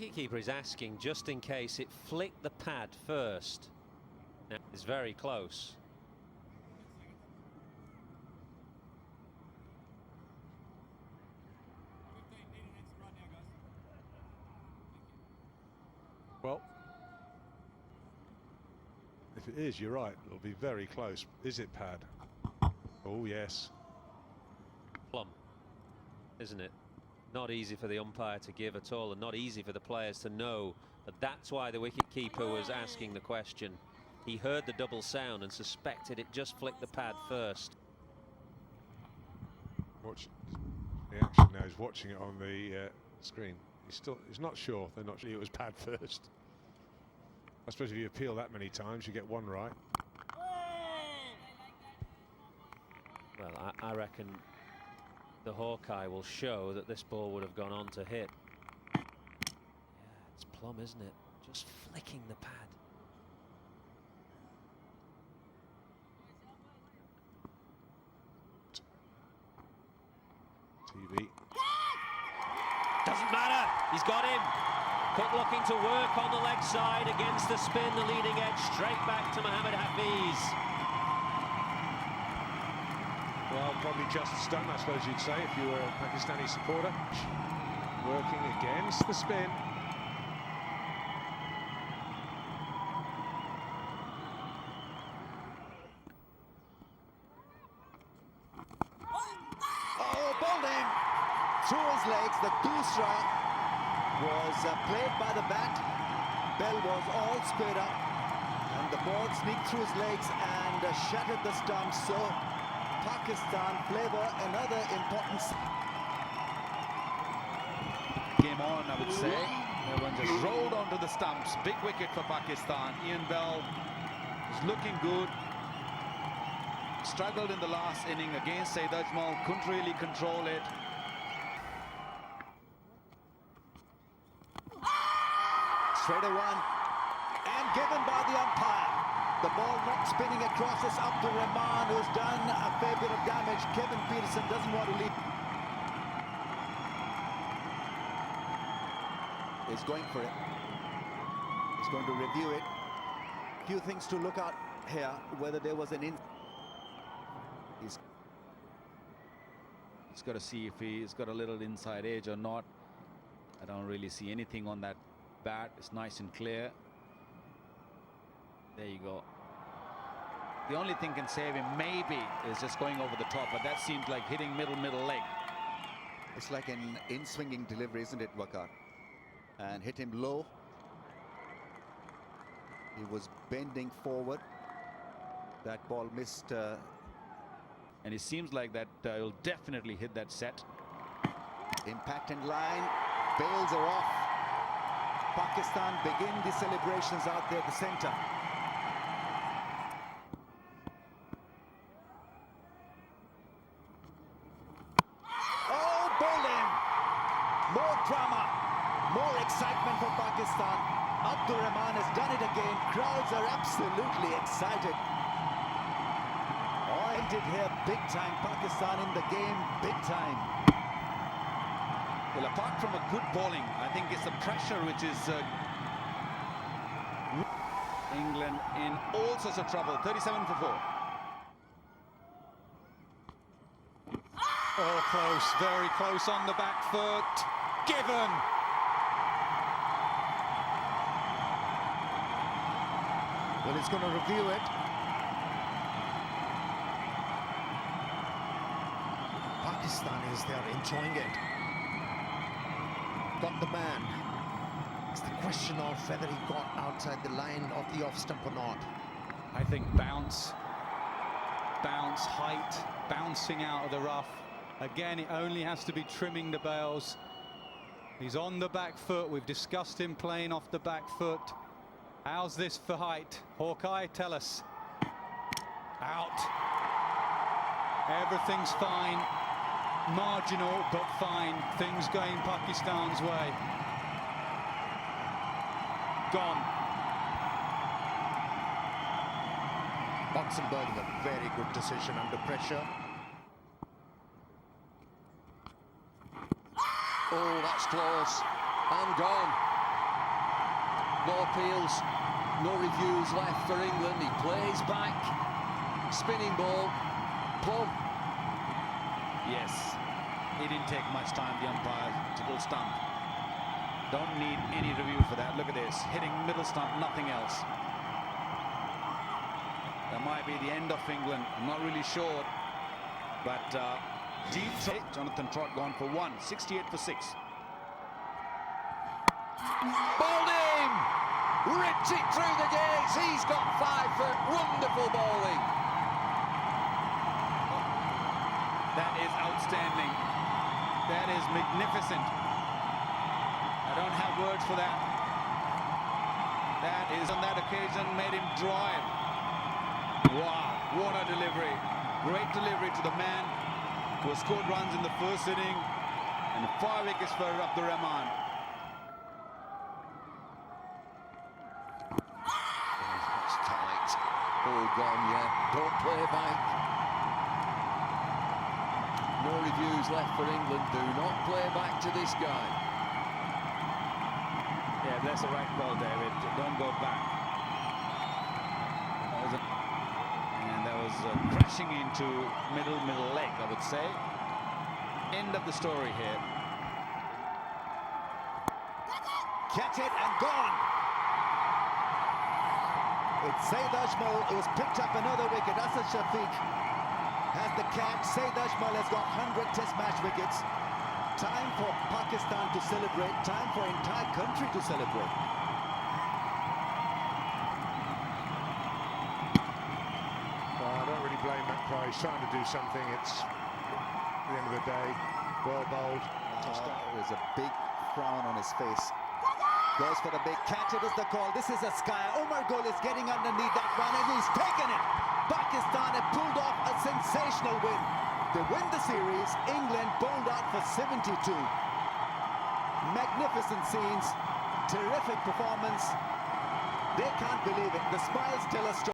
wicketkeeper is asking just in case it flicked the pad first. Now, it's very close. Well, if it is, you're right. It'll be very close. Is it pad? Oh, yes. Plum, isn't it? Not easy for the umpire to give at all, and not easy for the players to know that that's why the wicketkeeper was asking the question. He heard the double sound and suspected it just flicked the pad first. Watch the action now. He's watching it on the screen. He's not sure. They're not sure it was pad first. I suppose if you appeal that many times, you get one right. Well, I reckon the Hawkeye will show that this ball would have gone on to hit. Yeah, it's plum, isn't it? Just flicking the pad. TV. Doesn't matter. He's got him. Cook looking to work on the leg side against the spin, the leading edge, straight back to Mohammad Hafeez. Well, probably just stunned, I suppose you'd say, if you were a Pakistani supporter. Working against the spin. Oh, bowling through his legs. The doosra was played by the bat. Bell was all sped up, and the ball sneaked through his legs and shattered the stumps. So Pakistan flavor another important game on, I would say. Everyone just rolled onto the stumps. Big wicket for Pakistan. Ian Bell is looking good. Struggled in the last inning against Saeed Ajmal. Couldn't really control it. straight one and given by the umpire. The ball not spinning across is Abdul Rehman, who's done a fair bit of damage. Kevin Peterson doesn't want to leave. He's going for it. He's going to review it. Few things to look at here, whether there was an He's got to see if he's got a little inside edge or not. I don't really see anything on that bat. It's nice and clear. There you go. The only thing can save him maybe is just going over the top, but that seems like hitting middle leg. It's like an in-swinging delivery, isn't it, Waqar? And hit him low. He was bending forward. That ball missed. And it seems like that he'll definitely hit that set. Impact in line. Bails are off. Pakistan begin the celebrations out there at the center. Oh, bowling! More drama, more excitement for Pakistan. Abdul Rehman has done it again. Crowds are absolutely excited. Ended here big time. Pakistan in the game big time. Well, apart from a good bowling, I think it's the pressure which is England in all sorts of trouble. 37 for 4. Oh, close, very close on the back foot. Given. Well, he's going to review it. Pakistan is there enjoying it. Got the man. It's the question of whether he got outside the line of the off stump or not. I think bounce, height, bouncing out of the rough. Again, it only has to be trimming the bails. He's on the back foot. We've discussed him playing off the back foot. How's this for height? Hawkeye, tell us. Out. Everything's fine. Marginal, but fine. Things going Pakistan's way. Gone. Luxembourg, a very good decision under pressure. Oh, that's close. And gone. No appeals, no reviews left for England. He plays back, spinning ball, plumb. Yes, it didn't take much time, the umpire, to go stump. Don't need any review for that. Look at this, hitting middle stump, nothing else. That might be the end of England, I'm not really sure. But deep hit, Jonathan Trott gone for 1, 68 for 6. Bowled him! Ripped it through the gates. He's got 5 foot. Wonderful bowling. That is outstanding. That is magnificent. I don't have words for that. That is, on that occasion, made him drive. Wow, what a delivery. Great delivery to the man who has scored runs in the first inning. And 5 wickets for Abdul Rehman. It's tight. Oh, gone, yeah. Don't play back. No reviews left for England. Do not play back to this guy. Yeah, that's the right call, David. Don't go back. And that was crashing into middle leg, I would say. End of the story here. Catch it and gone. It's Saeed Ajmal who's picked up another wicket. Asad Shafiq has the catch. Saeed Ajmal has got 100 test match wickets. Time for Pakistan to celebrate. Time for entire country to celebrate. I don't really blame Matt Price. He's trying to do something. It's at the end of the day. Well bowled. There's a big frown on his face. Goes for the big catch. It is the call. This is a sky. Umar Gul is getting underneath that one and he's taken it. Pakistan have pulled off a sensational win. They win the series. England bowled out for 72. Magnificent scenes. Terrific performance. They can't believe it. The smiles tell us.